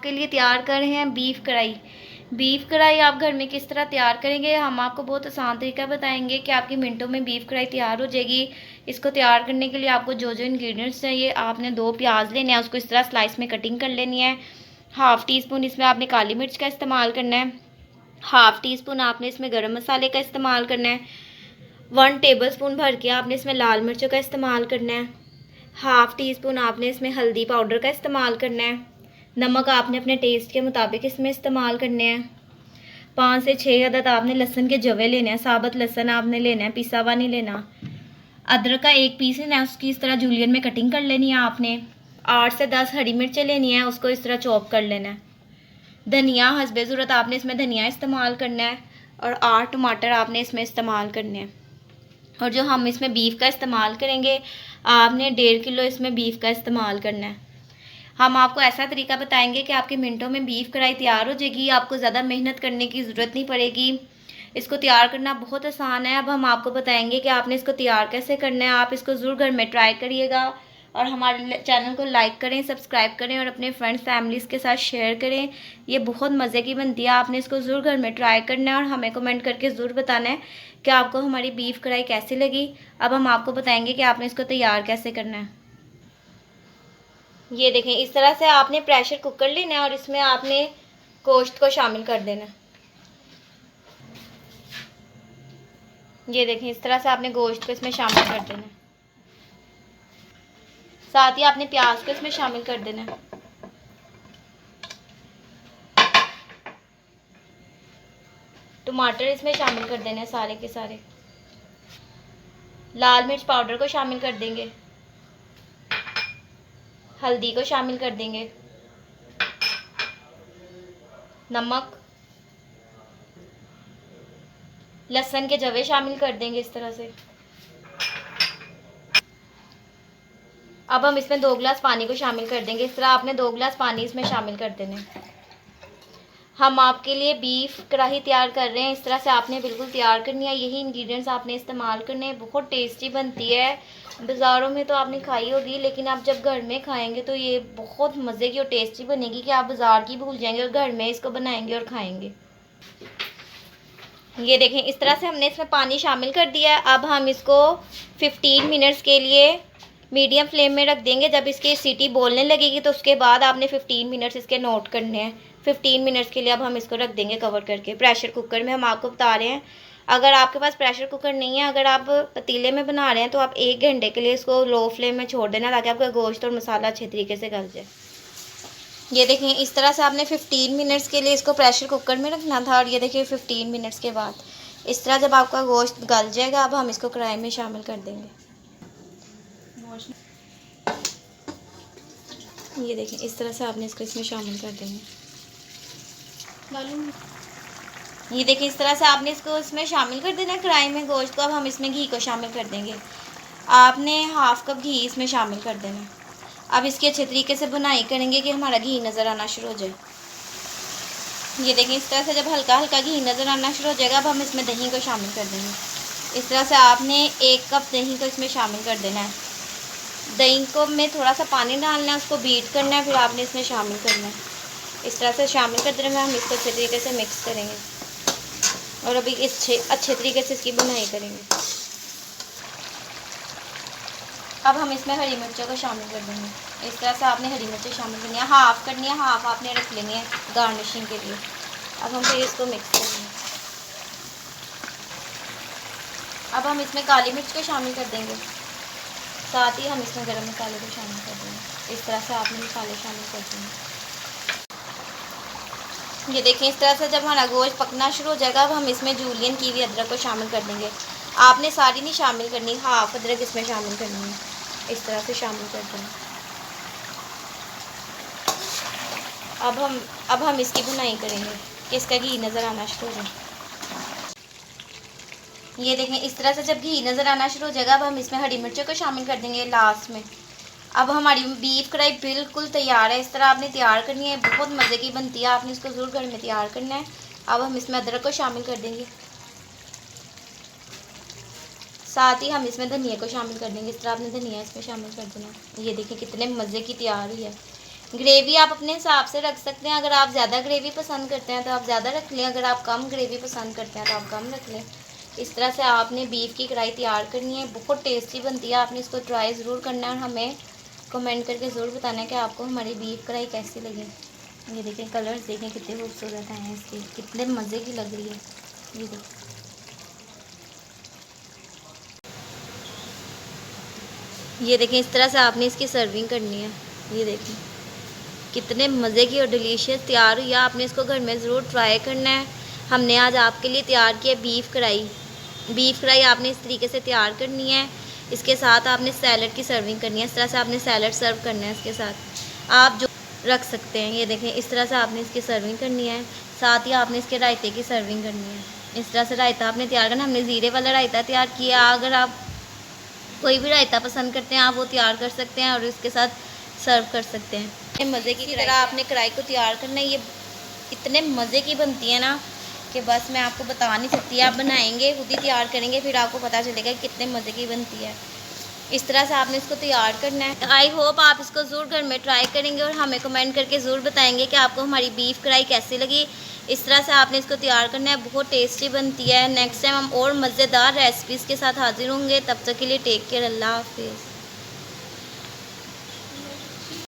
आपके लिए तैयार कर रहे हैं बीफ कढ़ाई। बीफ कढ़ाई आप घर में किस तरह तैयार करेंगे, हम आपको बहुत आसान तरीका बताएंगे कि आपकी मिनटों में बीफ कढ़ाई तैयार हो जाएगी। इसको तैयार करने के लिए आपको जो जो इंग्रेडिएंट्स चाहिए, आपने 2 प्याज लेने हैं, उसको इस तरह स्लाइस में कटिंग कर लेनी है। हाफ़ टी स्पून इसमें आपने काली मिर्च का इस्तेमाल करना है। हाफ़ टी स्पून आपने इसमें गरम मसाले का इस्तेमाल करना है। 1 टेबलस्पून भर के आपने इसमें लाल मिर्चों का इस्तेमाल करना है। हाफ़ टी स्पून आपने इसमें हल्दी पाउडर का इस्तेमाल करना है। नमक आपने अपने टेस्ट के मुताबिक इसमें इस्तेमाल करने हैं। 5 से 6 अदद आपने लहसुन के जवे लेने हैं, साबुत लहसुन आपने लेना है, पिसा हुआ नहीं लेना। अदरक का 1 पीस लेना है, उसकी इस तरह जूलियन में कटिंग कर लेनी है आपने। 8 से 10 हरी मिर्चें लेनी है, उसको इस तरह चॉप कर लेना है। धनिया हस्बे ज़रूरत आपने इसमें धनिया इस्तेमाल करना है और 8 टमाटर आपने इसमें इस्तेमाल करने हैं। और जो हम इसमें बीफ का इस्तेमाल करेंगे, आपने 1.5 किलो इसमें बीफ का इस्तेमाल करना है। हम आपको ऐसा तरीका बताएंगे कि आपके मिनटों में बीफ कढ़ाई तैयार हो जाएगी, आपको ज़्यादा मेहनत करने की ज़रूरत नहीं पड़ेगी। इसको तैयार करना बहुत आसान है। अब हम आपको बताएंगे कि आपने इसको तैयार कैसे करना है। आप इसको ज़रूर घर में ट्राई करिएगा और हमारे चैनल को लाइक करें, सब्सक्राइब करें और अपने फ्रेंड्स फैमिलीज़ के साथ शेयर करें। ये बहुत मज़े की बनती है, आपने इसको ज़रूर घर में ट्राई करना है और हमें कमेंट करके ज़रूर बताना है कि आपको हमारी बीफ कढ़ाई कैसी लगी। अब हम आपको बताएंगे कि आपने इसको तैयार कैसे करना है। ये देखें, इस तरह से आपने प्रेशर कुकर लेना है और इसमें आपने गोश्त को शामिल कर देना है। ये देखें, इस तरह से आपने गोश्त को इसमें शामिल कर देना है। साथ ही आपने प्याज को इसमें शामिल कर देना है। टमाटर इसमें शामिल कर देने हैं सारे के सारे। लाल मिर्च पाउडर को शामिल कर देंगे। हल्दी को शामिल कर देंगे। नमक, लहसुन के जवे शामिल कर देंगे इस तरह से। अब हम इसमें 2 गिलास पानी को शामिल कर देंगे। इस तरह आपने 2 गिलास पानी इसमें शामिल कर देने। हम आपके लिए बीफ कढ़ाई तैयार कर रहे हैं, इस तरह से आपने बिल्कुल तैयार करनी है। यही इंग्रेडिएंट्स आपने इस्तेमाल करने हैं। बहुत टेस्टी बनती है। बाज़ारों में तो आपने खाई होगी, लेकिन आप जब घर में खाएंगे तो ये बहुत मज़े की और टेस्टी बनेगी कि आप बाज़ार की भूल जाएंगे और घर में इसको बनाएंगे और खाएंगे। ये देखें, इस तरह से हमने इसमें पानी शामिल कर दिया है। अब हम इसको 15 मिनट्स के लिए मीडियम फ्लेम में रख देंगे। जब इसकी सीटी बोलने लगेगी तो उसके बाद आपने 15 मिनट्स इसके नोट करने हैं। 15 मिनट्स के लिए अब हम इसको रख देंगे कवर करके। प्रेशर कुकर में हम आपको बता रहे हैं, अगर आपके पास प्रेशर कुकर नहीं है, अगर आप पतीले में बना रहे हैं तो आप 1 घंटे के लिए इसको लो फ्लेम में छोड़ देना ताकि आपका गोश्त और मसाला अच्छे तरीके से गल जाए। ये देखें, इस तरह से आपने 15 मिनट्स के लिए इसको प्रेशर कुकर में रखना था और ये देखिए 15 मिनट्स के बाद इस तरह जब आपका गोश्त गल जाएगा, अब हम इसको कढ़ाई में शामिल कर देंगे। ये देखें, इस तरह से आपने इसको इसमें शामिल कर देंगे। ये देखिए, इस तरह से आपने इसको इसमें शामिल कर देना है कढ़ाई में गोश्त को। अब हम इसमें घी को शामिल कर देंगे। आपने 1/2 कप घी इसमें शामिल कर देना है। अब इसकी अच्छे तरीके से बुनाई करेंगे कि हमारा घी नज़र आना शुरू हो जाए। ये देखें, इस तरह से जब हल्का हल्का घी नज़र आना शुरू हो जाएगा, अब हम इसमें दही को शामिल कर देंगे। इस तरह से आपने 1 कप दही को इसमें शामिल कर देना है। दही को में थोड़ा सा पानी डालना है, उसको बीट करना है, फिर आपने इसमें शामिल करना है। इस तरह से शामिल कर देने में हम इसको अच्छे तरीके से मिक्स करेंगे और अभी अच्छे तरीके से इसकी बुनाई करेंगे। अब हम इसमें हरी मिर्चों को शामिल कर देंगे। इस तरह से आपने हरी मिर्चें शामिल करनी है, हाफ़ करनी है, हाफ़ आपने रख लेनी है गार्निशिंग के लिए। अब हम फिर इसको मिक्स करेंगे। अब हम इसमें काली मिर्च को शामिल कर देंगे, साथ ही हम इसमें गरम मसाले को शामिल कर देंगे। इस तरह से आपने मसाले शामिल कर देंगे। ये देखें, इस तरह से जब हमारा गोश्त पकना शुरू हो जाएगा, अब हम इसमें जूलियन की हुई अदरक को शामिल कर देंगे। आपने सारी नहीं शामिल करनी, हाफ़ अदरक इसमें शामिल करनी है। इस तरह से शामिल कर देंगे। अब हम इसकी बुनाई करेंगे कि इसका घी नज़र आना शुरू हो जाए। ये देखें, इस तरह से जब घी नज़र आना शुरू हो जाएगा, अब हम इसमें हरी मिर्चों को शामिल कर देंगे लास्ट में। अब हमारी बीफ कढ़ाई बिल्कुल तैयार है। इस तरह आपने तैयार करनी है, बहुत मज़े की बनती है। आपने इसको ज़रूर घर में तैयार करना है। अब हम इसमें अदरक को शामिल कर देंगे, साथ ही हम इसमें धनिया को शामिल कर देंगे। इस तरह आपने धनिया इसमें शामिल कर देना। ये देखिए, कितने मज़े की तैयार हुई है। ग्रेवी आप अपने हिसाब से रख सकते हैं। अगर आप ज़्यादा ग्रेवी पसंद करते हैं तो आप ज़्यादा रख लें, अगर आप कम ग्रेवी पसंद करते हैं तो आप कम रख लें। इस तरह से आपने बीफ की कढ़ाई तैयार करनी है, बहुत टेस्टी बनती है। आपने इसको ट्राई ज़रूर करना है और हमें कमेंट करके ज़रूर बताना है कि आपको हमारी बीफ कढ़ाई कैसी लगी। ये देखें, कलर्स देखें कितने खूबसूरत हैं इसके, कितने मज़े की लग रही है। ये देखें, ये देखें, इस तरह से आपने इसकी सर्विंग करनी है। ये देखें कितने मज़े की और डिलीशियस तैयार हुई है। आपने इसको घर में ज़रूर ट्राई करना है। हमने आज आपके लिए तैयार किया बीफ कढ़ाई। बीफ कढ़ाई आपने इस तरीके से तैयार करनी है। इसके साथ आपने सैलड की सर्विंग करनी है। इस तरह से आपने सैलड सर्व करना है। इसके साथ आप जो रख सकते हैं, ये देखें इस तरह से आपने इसकी सर्विंग करनी है। साथ ही आपने इसके रायते की सर्विंग करनी है। इस तरह से रायता आपने तैयार करना। हमने ज़ीरे वाला रायता तैयार किया। अगर आप कोई भी रायता पसंद करते हैं आप वो तैयार कर सकते हैं और इसके साथ सर्व कर सकते हैं। मज़े की तरह आपने कढ़ाई को तैयार करना है। ये इतने मज़े की बनती है ना कि बस मैं आपको बता नहीं सकती। आप बनाएंगे, खुद ही तैयार करेंगे, फिर आपको पता चलेगा कितने मज़े की बनती है। इस तरह से आपने इसको तैयार करना है। आई होप आप इसको ज़रूर घर में ट्राई करेंगे और हमें कमेंट करके ज़रूर बताएंगे कि आपको हमारी बीफ कढ़ाई कैसी लगी। इस तरह से आपने इसको तैयार करना है, बहुत टेस्टी बनती है। नेक्स्ट टाइम हम और मज़ेदार रेसिपीज़ के साथ हाजिर होंगे। तब तक के लिए टेक केयर, अल्लाह हाफिज़।